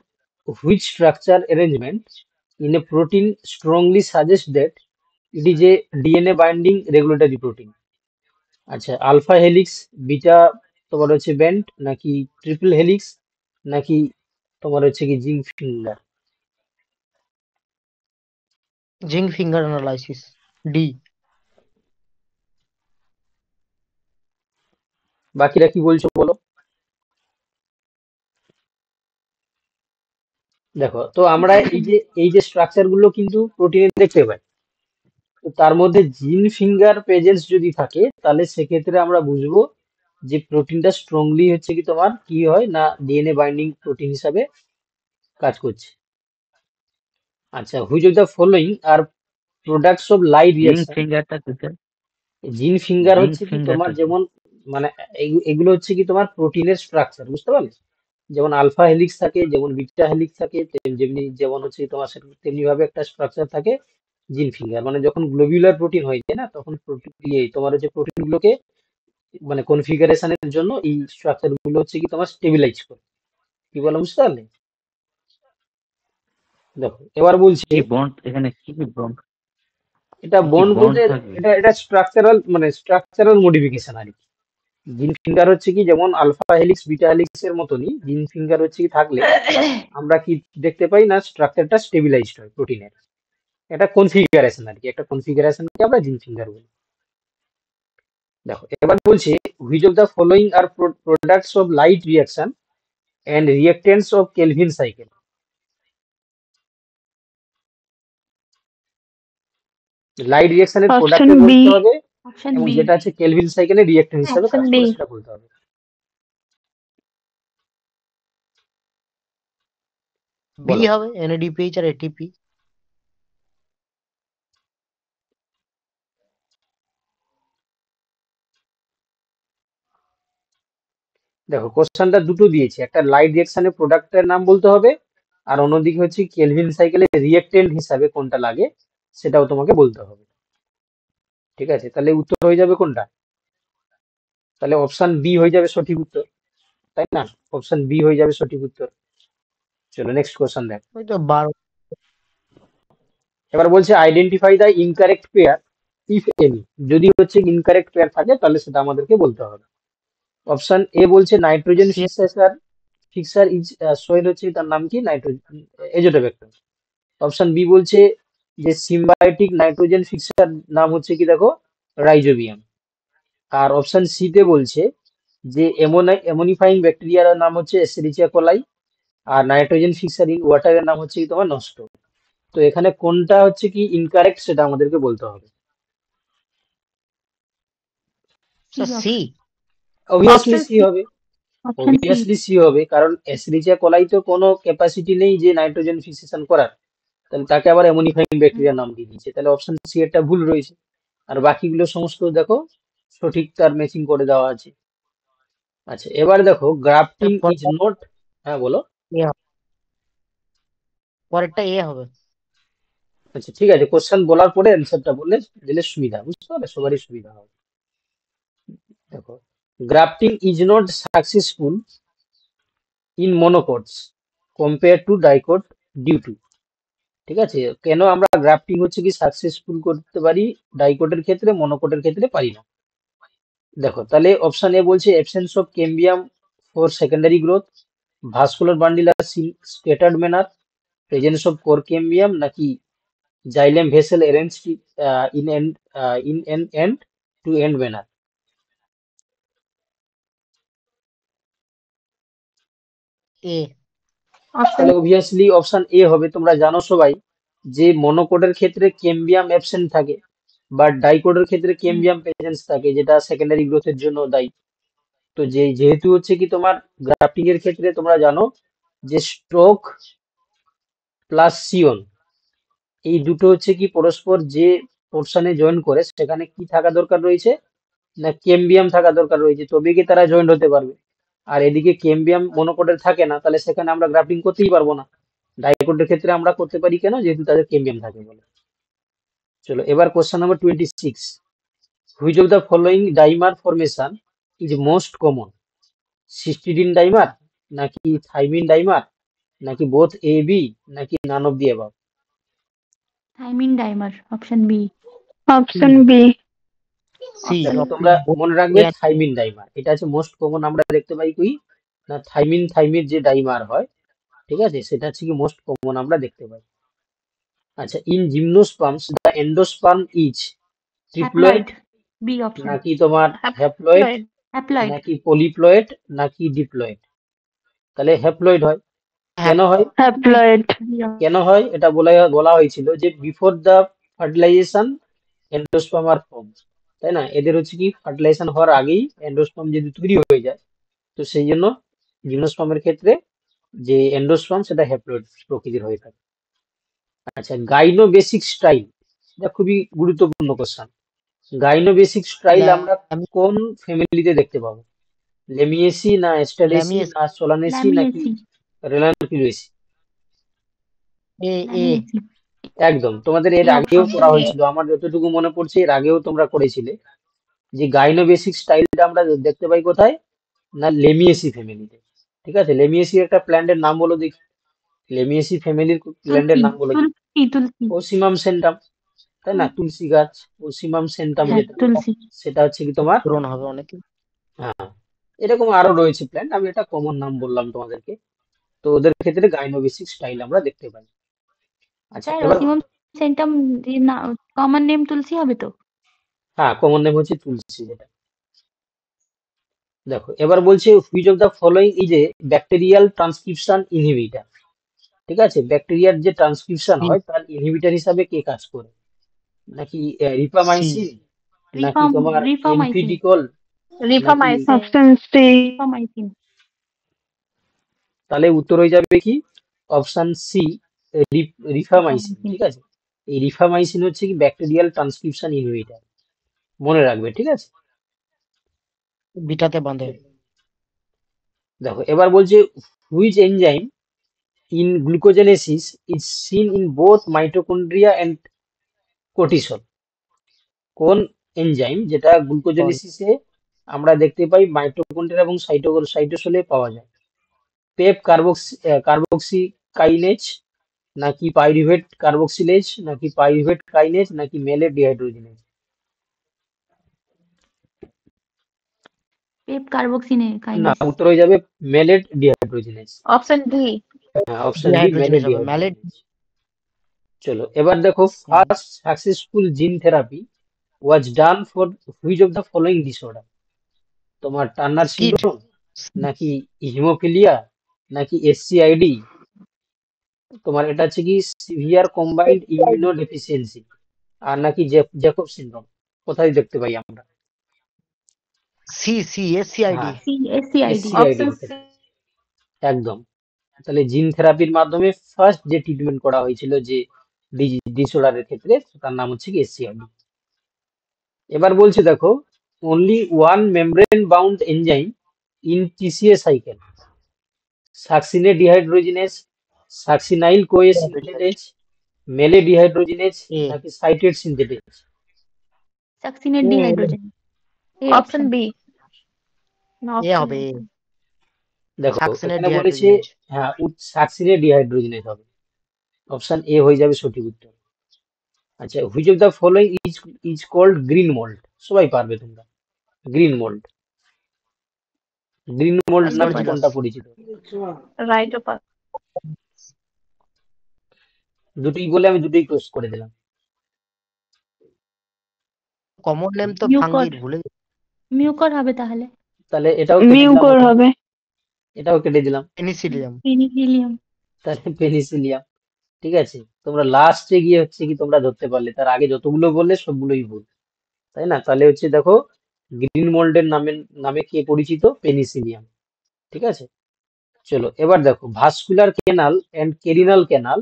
which structure arrangement in a protein strongly suggest that it is a DNA binding regulatory protein. আচ্ছা, আলফা হেলিক্স, বিটা তোমার হচ্ছে ব্যান্ড, নাকি ট্রিপল হেলিক্স, নাকি তোমার হচ্ছে কি zinc finger? Zinc finger analysis, D. বাকিরা কি বলছো বলো? দেখো তো আমরা এই যে স্ট্রাকচার গুলো কিন্তু প্রোটিনে দেখতে পাই, তো তার মধ্যে জিন ফিঙ্গার প্রেজেন্স যদি থাকে তাহলে সেক্ষেত্রে আমরা বুঝবো যে প্রোটিনটা স্ট্রংলি হচ্ছে কি তোমার কি হয় না ডিএনএ বাইন্ডিং প্রোটিন হিসাবে কাজ করছে। আচ্ছা, which of the following are products of light zinc reaction? ফিঙ্গারটা কিসের? জিন ফিঙ্গার জিঙ্ক হচ্ছে কি তোমার ফিঙ্গারটা কি? যেমন মানে এগুলো হচ্ছে কি তোমার প্রোটিনের স্ট্রাকচার, বুঝতে পারলে? যেমন আলফা হেলিক্স থাকে, যেমন বিটা হেলিক্স থাকে, যেমনি যেমন হচ্ছে তোমার তেমনি ভাবে একটা স্ট্রাকচার থাকে জিন ফিঙ্গার। মানে যখন গ্লোবিউলার প্রোটিন হয়ে যায় না, তখন প্রোটিন তোমার হচ্ছে প্রোটিন গুলোকে মানে কনফিগারেশনের জন্য এই স্ট্রাকচার গুলো হচ্ছে কি তোমার স্টেবিলাইজ করে। কি বলো, বুঝতে পারলে? দেখো এবার বলছে, কি বন্ড এখানে কি বন্ড? এটা কি বন্ড বন্ড বলতে থাকবে? এটা স্ট্রাকচারাল মডিফিকেশন আর কি। জিন ফিঙ্গার হচ্ছে কি যেমন আলফা হেলিক্স বিটা হেলিক্স এর মতনই জিন ফিঙ্গার হচ্ছে কি থাকলে আমরা কি দেখতে পাই না স্ট্রাকচারটা স্টেবিলাইজড হয় প্রোটিনের। এটা কনফিগারেশন আর কি, একটা কনফিগারেশনকে আমরা জিন ফিঙ্গার বলি। দেখো এবার বলছে which of the following are products of light reaction and reactants of Calvin cycle. Light রিয়াকশনের অপশন প্রোডাক্টে বি। বলতে হবে অপশন এবং বি। যেটা আছে কেলভিন সাইকেলের রিয়েক্টেন্ট হিসাবে অপশন কাজ বি। করে সেটা বলতে হবে। বি বলো। হবে NADPH আর ATP। দেখো কোশ্চেনটা দুটো দিয়েছে, একটা লাইট রিয়াকশনের প্রোডাক্টের নাম বলতে হবে আর অন্যদিকে হচ্ছে কেলভিন সাইকেলের রিয়েক্টেন্ট হিসাবে কোনটা লাগে সেটাও তোমাকে বলতে হবে। ঠিক আছে, তাহলে উত্তর হয়ে যাবে কোনটা? তাহলে অপশন বি হয়ে যাবে সঠিক উত্তর, তাই না? অপশন বি হয়ে যাবে সঠিক উত্তর। চলো নেক্সট কোশ্চেন দেখ। ওই তো 12। এবার বলছে identify the incorrect pair if any. যদি হচ্ছে ইনকারেক্ট পেয়ার থাকে তাহলে সেটা আমাদেরকে বলতে হবে। অপশন এ বলছে nitrogen C fixer is Soyel হচ্ছে তার নাম কি নাইট্রোজেন এজোটোব্যাক্টর। অপশন বি বলছে যে সিম্বায়োটিক নাইট্রোজেন ফিক্সার নাম হচ্ছে কি দেখো রাইজোবিয়াম। আর অপশন সি তে বলছে যে অ্যামোনিফাইং ব্যাকটেরিয়ার নাম হচ্ছে এসেরিচিয়া কোলাই। আর নাইট্রোজেন ফিক্সার ইন ওয়াটারের নাম হচ্ছে কি তোমার নষ্ট। তো এখানে কোনটা হচ্ছে কি ইনকারেক্ট সেটা আমাদেরকে বলতে হবে। C. Obviously option C C. হবে, অপশন সি। অবভিয়াসলি সি হবে, কারণ এসেরিচিয়া কোলাই তো কোনো ক্যাপাসিটি নেই যে নাইট্রোজেন ফিক্সেশন করার, তাহলে তাকে আবার অ্যামোনিফাইং ব্যাকটেরিয়ার নাম দিয়ে দিয়েছে, তাহলে অপশন সি একটা ভুল রয়েছে। আর বাকিগুলো সমস্ত দেখো সঠিক তার ম্যাচিং করে দেওয়া আছে। আচ্ছা এবার দেখো গ্রাফটিং ইজ নট, হ্যাঁ বলো। পরেরটা এ হবে। আচ্ছা ঠিক আছে, কোশ্চেন বলার পরে অ্যান্সারটা বললে দিলে সুবিধা, বুঝতে পারলে সবারই সুবিধা হবে। দেখো grafting is not successful in monocots compare to dicot due to. ঠিক আছে, কেন আমরা গ্রাফটিং হচ্ছে কি সাকসেসফুল করতে পারি ডাইকোটের ক্ষেত্রে, মনোকোটের ক্ষেত্রে পারি না? দেখো তাহলে অপশন এ বলছে absence of cambium for secondary growth, vascular bundle are scattered manner, presence of cork cambium, নাকি xylem vessel arranged in an end to end manner. A. Option তাহলে অবভিয়াসলি অপশন এ হবে। তোমরা জানো সবাই যে মনোকোডের ক্ষেত্রে ক্যাম্বিয়াম অ্যাবসেন্ট থাকে, বাট ডাইকোডের ক্ষেত্রে ক্যাম্বিয়াম প্রেজেন্স থাকে, যেটা সেকেন্ডারি গ্রোথের জন্য দায়ী। তো যেহেতু হচ্ছে কি তোমার গ্রাফটিং এর ক্ষেত্রে তোমরা জানো যে স্ট্রোক প্লাস সিওন এই দুটো হচ্ছে কি পরস্পর যে পোর্শনে জয়েন করে সেখানে কি থাকা দরকার রয়েছে না ক্যাম্বিয়াম থাকা দরকার রয়েছে, তবে কি তারা জয়েন্ট হতে পারবে। আর এদিকে ক্যাম্বিয়াম মনোকোডের থাকে না, তাহলে সেখানে আমরা গ্রাফটিং করতেই পারবো না। ডাইকোডের ক্ষেত্রে আমরা করতে পারি কেন, যেহেতু তাদের ক্যাম্বিয়াম থাকে বলে। চলো এবার question number 26, which of the following dimer formation is most common? Cytidine dimer, নাকি থাইমিন ডাইমার, নাকি বোথ এ বি, নাকি none of the above? Thymine dimer. Option B. Option B. C. তাহলে তোমরা মনে রাখবে থাইমিন ডাইমার এটা আছে মোস্ট কমন আমরা দেখতে পাই কই না থাইমির যে ডাইমার হয়, ঠিক আছে, সেটা হচ্ছে কি মোস্ট কমন আমরা দেখতে পাই। আচ্ছা in gymnosperms the endosperm is triploid, haploid. B option. নাকি তোমার হ্যাপ্লয়েড, হ্যাপ্লয়েড। নাকি পলিপ্লয়েড, নাকি ডিপ্লয়েড? তাহলে হ্যাপ্লয়েড হয়। কেন হয়? হ্যাপ্লয়েড। কেন হয় এটা বলা হয়েছিল যে before the fertilization endosperm are form, তাই না? এদের হচ্ছে কি ফার্টিলাইজেশন হওয়ার আগেই এন্ডোস্পার্ম যদি তৈরি হয়ে যায়, তো সেই জন্য জিমনোস্পার্মের ক্ষেত্রে যে এন্ডোস্পার্ম সেটা হ্যাপ্লয়েড প্রকৃতির হয়ে থাকে। আচ্ছা গাইনো বেসিক স্টাইল, এটা খুবই গুরুত্বপূর্ণ কোশ্চেন। গাইনো বেসিক স্টাইল আমরা কোন ফ্যামিলিতে দেখতে পাবো? লেমিয়েসি, না অ্যাস্টারেসি, না সোলানেসি, নাকি ল্যামিয়েসি। রেলানকিলোসি? এ। ল্যামিয়েসি। একদম, তোমাদের এর এই আগেও option করা A। হয়েছিল, আমার যতটুকু মনে পড়ছে এর আগেও তোমরা করেছিলে যে গাইনো বেসিক স্টাইলটা আমরা দেখতে পাই কোথায় না লেমিয়েসি ফ্যামিলিতে। ঠিক আছে, লেমিয়েসি একটা প্ল্যান্টের নাম বলো দেখি, লেমিয়েসি ফ্যামিলির প্ল্যান্টের তুলসী। নাম বলো। তুলসী। তুলসী। ওসিমাম সেন্টাম, তাই না? তুলসী গাছ, ওসিমাম সেন্টাম হ্যাঁ যেটা, তুলসী। সেটা হচ্ছে কি তোমার, পূরণ হবে অনেক। হ্যাঁ, এরকম আরো রয়েছে প্ল্যান্ট, আমি এটা কমন নাম বললাম তোমাদেরকে। তো ওদের ক্ষেত্রে গাইনোবেসিক স্টাইল আমরা দেখতে পাই। আচ্ছা স্যার এবার, ওসিমাম সেন্টাম কমন নেম তুলসী হবে তো? হ্যাঁ কমন নেম হচ্ছে তুলসী যেটা। দেখো এবার বলছে which of the following is A bacterial transcription inhibitor. ঠিক আছে, ব্যাকটেরিয়ার যে ট্রান্সক্রিপশন হয় তার ইনহিবিটর হিসাবে কে কাজ করে? নাকি সি। রিফামাইসিন, নাকি তোমার রিফামাইসিন। এনপিডিকল, নাকি, রিফামাইসিন। Option C রিফামাইসিন। তাহলে উত্তর হয়ে যাবে কি অপশন সি, রিফামাইসিন। রিফামাইসিন। ঠিক আছে, এই রিফামাইসিন হচ্ছে কি ব্যাকটেরিয়াল ট্রান্সক্রিপশন ইনহিবিটর, মনে রাখবে। ঠিক আছে, বিটাতে বাঁধে। দেখো এবার বলছে which enzyme in glucogenesis is seen in both mitochondria and cortisol। কোন এনজাইম যেটা গ্লুকোজেনেসিসে আমরা দেখতে পাই মাইটোকন্ড্রিয়া এবং সাইটোসোলে পাওয়া যায়? পেপ কার্বক্সি কাইনেজ, নাকি পাইরুভেট কার্বক্সিলেজ, নাকি পাইরুভেট কাইনেজ, নাকি মেলেট ডিহাইড্রোজেনেজ? পেপ কার্বক্সিনে না, কাইনেজ। উত্তর হয়ে যাবে মেলেট ডিহাইড্রোজেনেজ। Option D. হ্যাঁ, অপশন ডি মেলেট ডিহাইড্রোজেনেস হবে ম্যালেট। ডিহাইড্রোজেনেজ। চলো এবার দেখো first successful gene therapy was done for which of the following disorder? তোমার টার্নার কিড। সিন্ড্রোম, নাকি হিমোফিলিয়া, নাকি এসসিআইডি, তোমার এটা হচ্ছে কি সিভিয়ার কম্বাইন্ড ইমিউনো ডেফিসিয়েন্সি, আর নাকি জ্যাকব সিন্ড্রোম? কোথায় দেখতে পাই আমরা? C C SCID. হ্যাঁ, এসসিআইডি। এসসিআইডি অপশন ক্ষেত্রে একদম। তাহলে জিন থেরাপির মাধ্যমে ফার্স্ট যে ট্রিটমেন্ট করা হয়েছিল যে ডিসঅর্ডারের ক্ষেত্রে, তার নাম হচ্ছে কি এসসিআইডি। এবার বলছে দেখো only one membrane bound enzyme in TCA cycle, succinate dehydrogenase, succinyl CoA synthetase, মেলে dehydrogenase, এ নাকি সাইটেড সিনথেটেজ? সাকসিনেট ডিহাইড্রোজেন। এই অপশন অপশন বি। এ হবে। দেখো সাকসিনেট এখানে বলেছে, ডিহাইড্রোজেনেস। হ্যাঁ সাকসিনেট ডিহাইড্রোজেনেজ হবে, অপশন এ হয়ে যাবে সঠিক উত্তর। আচ্ছা which of the following is called green mould? সবাই পারবে তোমরা, গ্রিন মোল্ড। গ্রিন মোল্ড নামে Aspergillus। কোনটা পরিচিত? রাইট ওপার। দুটোই বলে আমি দুটোই ক্লোজ করে দিলাম। কমন নেম তো মিউকর। ফাঙ্গির ভুলে গেছি। মিউকর হবে তাহলে। তাহলে এটাও কেটে দিলাম, মিউকর হবে। এটাও কেটে দিলাম, পেনিসিলিয়াম। পেনিসিলিয়াম। তাহলে পেনিসিলিয়াম। ঠিক আছে, তোমরা লাস্টে গিয়ে হচ্ছে কি তোমরা ধরতে পারলে, তার আগে যতগুলো বললে সবগুলোই ভুল, তাই না? তাহলে হচ্ছে দেখো গ্রিন মোল্ডের নামে কে পরিচিত? পেনিসিলিয়াম। ঠিক আছে, চলো এবার দেখো vascular canal and carinal canal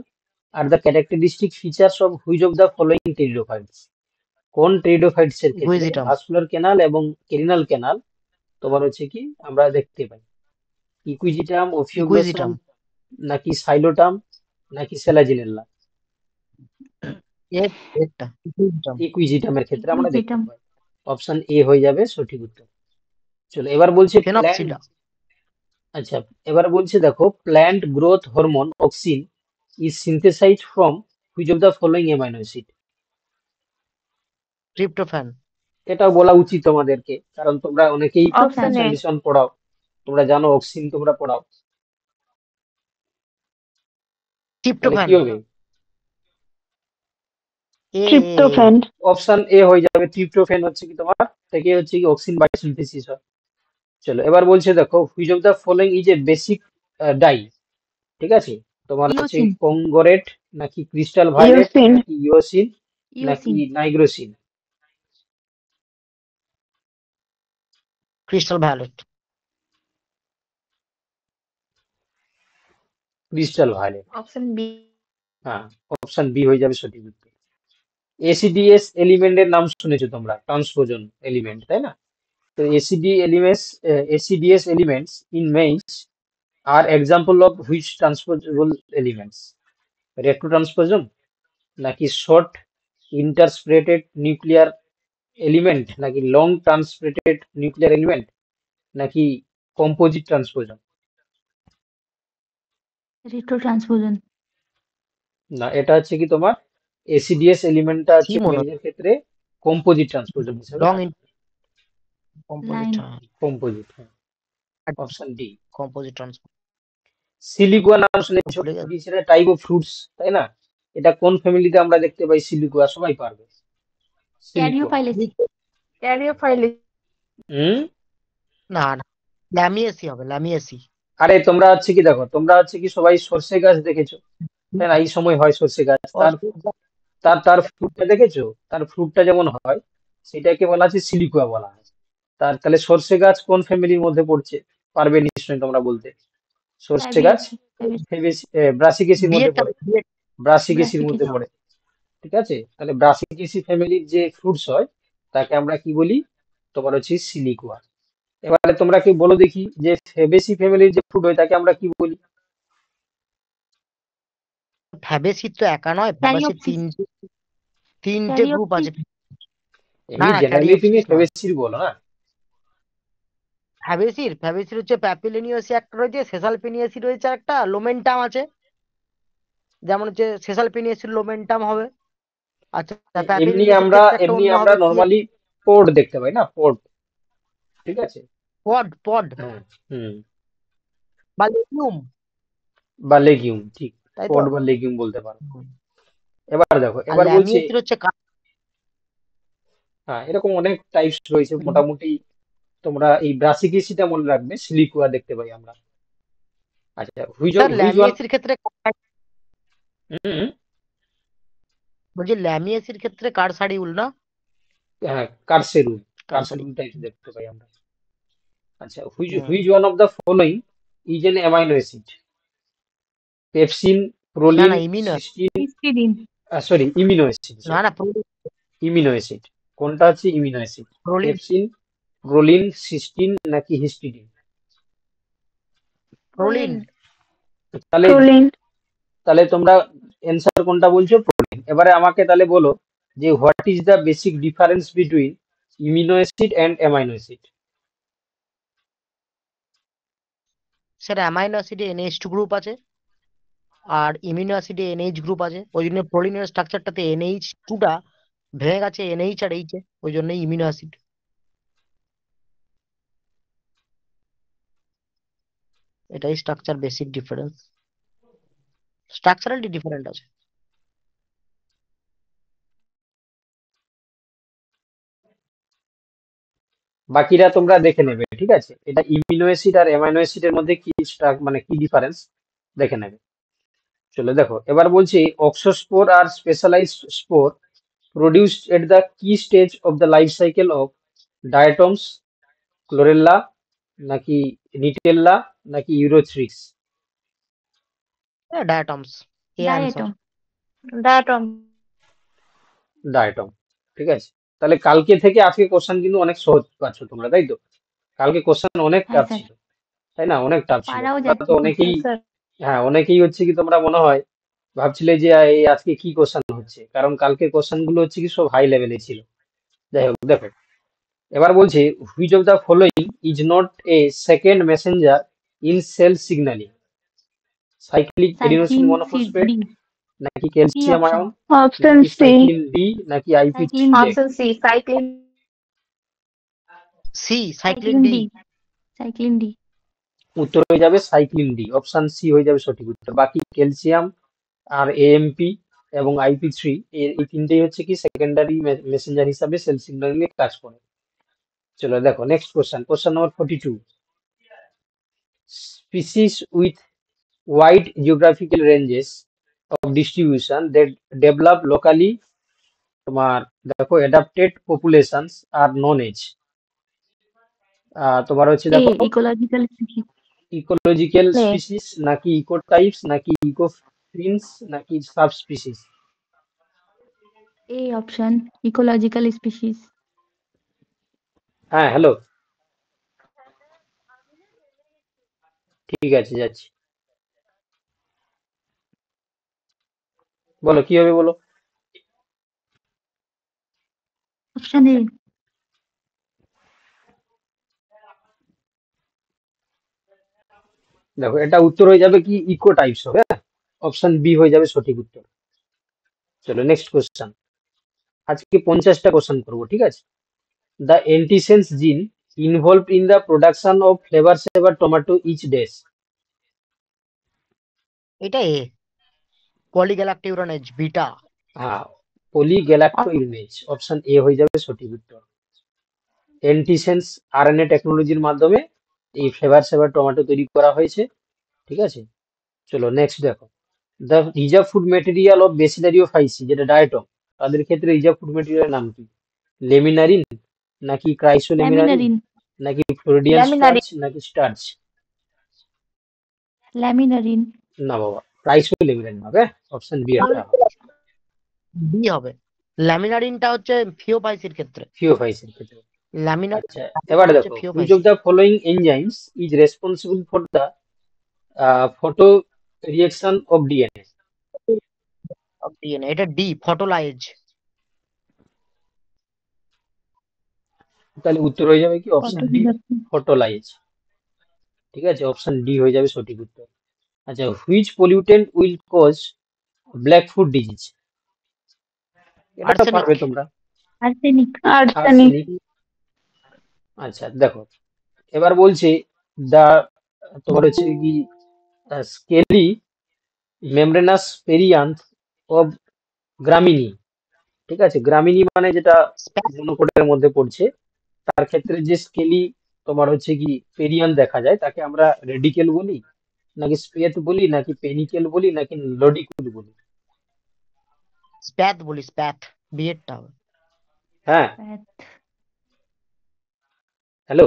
are the characteristic features of which of the following pteridophytes. কোন টেরিডোফাইটস এর ক্ষেত্রে ইকুইজিটাম। ভাস্কুলার ক্যানাল এবং কেরিনাল ক্যানাল তোমার হচ্ছে কি আমরা দেখতে পাই? Equisetum, ওফিওগ্লোসাম, equisetum. নাকি সাইলোটাম, নাকি সেলাজিনেল্লা? একটা ইকুইজিটাম। ইকুইজিটামের ক্ষেত্রে আমরা দেখতে ইকুইজিটাম। পাই, অপশন এ হয়ে যাবে সঠিক উত্তর। চলো এবার বলছে ফেনক্সিডা। আচ্ছা এবার বলছে দেখো plant growth hormone auxin is synthesised from which of the following amino acid? Tryptophan. এটাও বলা উচিত তোমাদেরকে, কারণ তোমরা অনেকেই অপশন এ। মিশন পড়াও, তোমরা জানো অক্সিন তোমরা পড়াও। তাহলে ট্রিপ্টোফ্যান। কি হবে? ট্রিপ্টোফ্যান। অপশন এ হয়ে যাবে, ট্রিপ্টোফ্যান হচ্ছে কি তোমার থেকে হচ্ছে কি অক্সিন বায়োসিনথেসিস হয়। চলো এবার বলছে দেখো which of the following is a basic dye? ঠিক আছে, তোমার হচ্ছে ইওসিন। কংগোরেট, নাকি ক্রিস্টাল ভায়োলেট, ইওসিন। নাকি ইওসিন, নাকি eosin. Nigrosine? Crystal violet. Crystal violet. Option B. হ্যাঁ, অপশন বি হয়ে যাবে সঠিক উত্তর। এসিডিএস এলিমেন্টের নাম শুনেছো তোমরা, ট্রান্সপোজন এলিমেন্ট, তাই না? তো AC DS elements in maize are example of which transposable elements? Retro transposon, নাকি শর্ট ইন্টারস্পেরেটেড নিউক্লিয়ার এলিমেন্ট, নাকি লং ট্রান্সপেরেটেড নিউক্লিয়ার এলিমেন্ট, নাকি কম্পোজিট ট্রান্সপোজন? Retro transfusion. না, এটা হচ্ছে কি তোমার এসিডিএস এলিমেন্টটা সি হচ্ছে মনে মেইনের ক্ষেত্রে কম্পোজিট ট্রান্সপোর্টার হিসেবে লং কাজ ইন কম্পোজিট নাইন কম্পোজিট, হ্যাঁ, অপশন ডি। কম্পোজিট ট্রান্সপোর্ট সিলিকুয়া নাম শুনেছো, ভুলে গেছে। সেটা টাইপ অফ ফ্রুটস, তাই না? এটা কোন ফ্যামিলিতে আমরা দেখতে পাই সিলিকুয়া? সবাই পারবে। সিলিকুয়া, ক্যারিওফাইলেসি Caryophile. হুম। না না ল্যামিয়েসি হবে ল্যামিয়েসি আরে তোমরা হচ্ছে কি, দেখো তোমরা হচ্ছে কি সবাই সর্ষে গাছ দেখেছো, তাই না? এই সময় হয় সর্ষে গাছ, তার তার তার ফ্রুটটা দেখেছো? তার ফ্রুটটা যেমন হয় সেটাকে বলা আছে সিলিকুয়া বলা হয়। তাহলে সর্ষে গাছ কোন ফ্যামিলির মধ্যে পড়ছে? পারবে নিশ্চয়ই তোমরা বলতে। সর্ষে গাছ ব্রাসিকেসির মধ্যে বিয়েটা পড়ে, ব্রাসিকেসির মধ্যে ব্রাসিকেসি পড়ে, ঠিক আছে? তাহলে ব্রাসিকেসি ফ্যামিলির যে ফ্রুটস হয় তাকে আমরা কি বলি? তোমার হচ্ছে সিলিকুয়া। এবারে তোমরা কি বলো দেখি, যে ফেবেসি ফ্যামিলির যে ফ্রুট হয় তাকে আমরা কি বলি? ফ্যাবেসি তো একা নয়, ফ্যাবেসির ক্যারিওপসিস তিনটে গ্রুপ আছে। এমনি না জেনারেলি তুমি ক্যারিওপসিস নয়, ফেবেসির বলো না? ফ্যাবেসির হচ্ছে প্যাপিলিনিয়াসি একটা রয়েছে, সেসালপিনিয়াসি রয়েছে, আর একটা লোমেন্টাম আছে। যেমন হচ্ছে সেসালপিনিয়াসির লোমেন্টাম হবে। আচ্ছা এমনি প্যাপিলিনিয়াসির আমরা ক্ষেত্রে একটা এমনি অন্য আমরা হবে, নর্মালি পোড দেখতে পাই না, পোড, ঠিক আছে? পড পড হ্যাঁ, হুম, বা লেগুম, বা লেগিউম, ঠিক, তাই তো। পড বা লেগিউম বলতে পারো। এবার দেখো, আর এবার বলছি, ল্যামিয়েসির হচ্ছে হ্যাঁ এরকম অনেক টাইপস রয়েছে মোটামুটি। তোমরা এই ব্রাসিকেসিটা মনে রাখবে, সিলিকুয়া দেখতে পাই আমরা। আচ্ছা, হুইজ স্যার হুইজ ওয়ান, ল্যামিয়েসির ক্ষেত্রে বলছি ল্যামিয়েসির ক্ষেত্রে কার্সাডিউল না হ্যাঁ, কার্সেরুল, কার্সাডিউল। কার্সেরুল টাইপস দেখতে পাই আমরা। আচ্ছা, which hmm. Which one of the following is an amino acid? Pepsin, না প্রোলিন, না imino, cystine, histidine sorry imino acid, না না ইমিনো অ্যাসিড। কোনটা হচ্ছে imino acid? Proline pepsin, proline, cystine নাকি হিস্টিডিন? প্রোলিন তাহলে proline, তাহলে তোমরা অ্যান্সার কোনটা বলছো? প্রোটিন। এবারে আমাকে তাহলে বলো যে what is the basic difference between imino acid and amino acid? Sir amino অ্যাসিডে NH2 গ্রুপ আছে আর ইমিনো অ্যাসিডে NH গ্রুপ আছে, ওই জন্য প্রোলিনের স্ট্রাকচারটাতে NH2টা ভেঙে গেছে NH আর H এ, ওই জন্যই ইমিনো অ্যাসিড। এটাই structure basic difference, structurally different আছে। বাকিরা তোমরা দেখে নেবে, ঠিক আছে? এটা ইমিনো অ্যাসিড আর অ্যামাইনো অ্যাসিডের মধ্যে কি মানে কি ডিফারেন্স দেখে নেবে। চলো দেখো, এবার বলছি auxospore are specialised spore produced at the কি stage of the life cycle of diatoms, Chlorella নাকি নিটেল্লা নাকি Ulothrix? Diatoms, A answer. Diatom Datum. Diatom, ঠিক আছে। তাহলে কালকে থেকে আজকে কোশ্চেন কিন্তু অনেক সহজ পাচ্ছ তোমরা, তাই তো? কালকে কোশ্চেন অনেক হ্যাঁ টাফ স্যার ছিল, তাই না? অনেক টাফ ছিল। পারাও তোমরা যাচ্ছে তো খুব। অনেকেই, Yes, sir. হ্যাঁ অনেকেই হচ্ছে কি তোমরা মনে হয় ভাবছিলে যে এই আজকে কি কোশ্চেন হচ্ছে, কারণ কালকে কোশ্চেন গুলো হচ্ছে কি সব হাই লেভেলে ছিল। যাই হোক, দেখো এবার বলছে which of the following is not a second messenger in cell signalling? Cyclic adenosine cyclin monophosphate D, নাকি D calcium option, ion option নাকি C, সাইক্লিন ডি নাকি IP cyclin D, Option C, cycling. C cyclin cyclin D. D, cyclin D. উত্তর হয়ে যাবে সাইক্লিন ডি, অপশন সি হয়ে যাবে সঠিক উত্তর। বাকি ক্যালসিয়াম আর এএমপি এবং আইপি3 এই তিনটেই হচ্ছে কি সেকেন্ডারি মেসেঞ্জার হিসাবে সেল সিগন্যালিং এ কাজ করে। চলো দেখো next question, question number 42। Species with wide geographical ranges of distribution that develop locally, তোমার দেখো adapted populations are known as, তোমার হচ্ছে এ দেখো ecological species, ecological A. Species নাকি ইকোটাইপস নাকি ইকোফিন্স নাকি subspecies? A option ecological species. হ্যাঁ হ্যালো, ঠিক আছে যাচ্ছি, বলো কি হবে বলো। অপশন এ, দেখো এটা উত্তর হয়ে যাবে কি ইকোটাইপস হবে, অপশন বি হয়ে যাবে সঠিক উত্তর। চলো নেক্সট কোশ্চেন। আজকে 50টা কোশ্চেন করবো, ঠিক আছে? The antisense gene involve in the production of flavour saver tomato is ডেস। এটা এ, পলিগ্যালাকটিউরানেজ বিটা। হ্যাঁ, পলিগ্যালাক্টোইরনেজ, অপশন এ হয়ে যাবে সঠিক উত্তর। এন্টিসেন্স আরএনএ টেকনোলজির মাধ্যমে এই ফ্লেভার সেভার টমেটো তৈরি করা হয়েছে, ঠিক আছে? চলো নেক্সট দেখো। The reserve food material of Bacillariophyceae, যেটা ডায়েটম, তাদের ক্ষেত্রে রিজার্ভ ফুড ম্যাটেরিয়ালের নাম কি? লেমিনারিন, নাকি ক্রাইসোলেমিনারিন, ল্যামিনারিন। নাকি ফ্লোরিডিয়ান ল্যামিনারিন। স্টার্চ, নাকি স্টার্চ? ল্যামিনারিন। না বাবা, ক্রাইসোলেমিনারিন হবে, অপশন বি একটা হবে। বি হবে। ল্যামিনারিনটা হচ্ছে ফিওফাইসির ক্ষেত্রে। ফিওফাইসির ক্ষেত্রে। ল্যামিনার আচ্ছা, এবার হচ্ছে দেখো, which Phaeophyceae of the following enzymes is responsible for the photo reaction of DNA? Of DNA. এটা ডি, ফটোলাইজ। তাহলে উত্তর হয়ে যাবে কি অপশন ডি, ফটোরিডাকশন। ফটোলাইজ, ঠিক আছে? অপশন ডি হয়ে যাবে সঠিক উত্তর। আচ্ছা, which pollutant will cause black foot disease? এটা তো আর্সেনিক। পারবে তোমরা। আর্সেনিক। আর্সেনিক। আচ্ছা দেখো, এবার বলছে দা তোমার হচ্ছে কি scaly membranous perianth of Gramineae, ঠিক আছে? গ্রামিনি মানে যেটা মনোকোটের মধ্যে পড়ছে, তার ক্ষেত্রে যে স্কেলি তোমার হচ্ছে কি পেরিয়ান দেখা যায়, তাকে আমরা রেডিকেল বলি, নাকি স্পেথ বলি, নাকি পেনিকেল বলি, নাকি লডিকুল বলি? স্প্যাথ বলি, স্প্যাথ। বিয়েরটা হবে। হ্যাঁ, প্যাথ। হ্যালো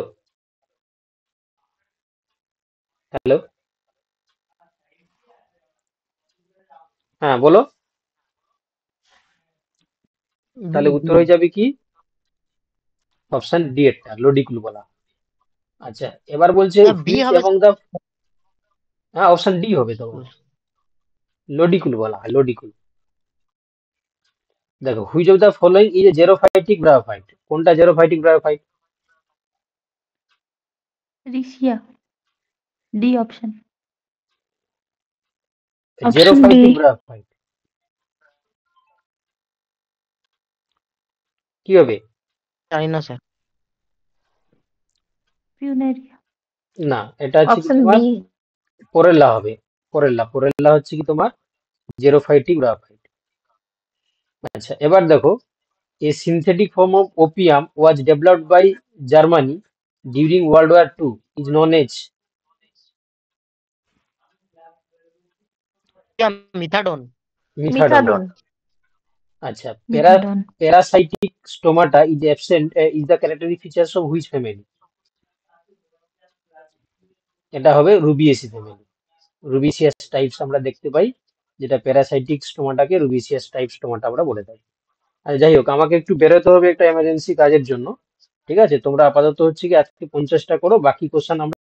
হ্যালো, হ্যাঁ বলো। তাহলে উত্তর হয়ে যাবে কি অপশন ডি এরটা, লডিকুল বলা। আচ্ছা, এবার বলছে বি হুইচ হবে। এবং দ্য, হ্যাঁ অপশন ডি হবে তোমার, লডিকুল বলা হয়, লডিকুল। দেখো, which of the following is a xerophytic bryophyte? কোনটা xerophytic bryophyte? Riccia. D option. Option xerophytic D. Bryophyte কি হবে? জানি না স্যার। পিউনেরিয়া। না, এটা হচ্ছে কি অপশন তোমার বি। পোরেল্লা হবে। পোরেল্লা, পোরেল্লা হচ্ছে কি তোমার জেরোফাইটিক ব্রায়োফাইট। আচ্ছা, এবার দেখো, a synthetic form of opium was developed by Germany during World War two is known as? Methadone. Methadone. Methadone. আচ্ছা, methadone. Parasitic stomata is absent is the characteristic features of which family? এটা হবে রুবিয়েসি ফ্যামিলি। রুবিসিয়াস টাইপস আমরা দেখতে পাই, যেটা প্যারাসাইটিক স্টোমাটাকে রুবিসিয়াস টাইপ স্টোমাটা আমরা বলে থাকি। আর যাই হোক, আমাকে একটু বেরোতে হবে একটা এমার্জেন্সি কাজের জন্য, ঠিক আছে? তোমরা আপাতত হচ্ছে কি আজকে 50টা করো, বাকি কোশ্চেন আমরা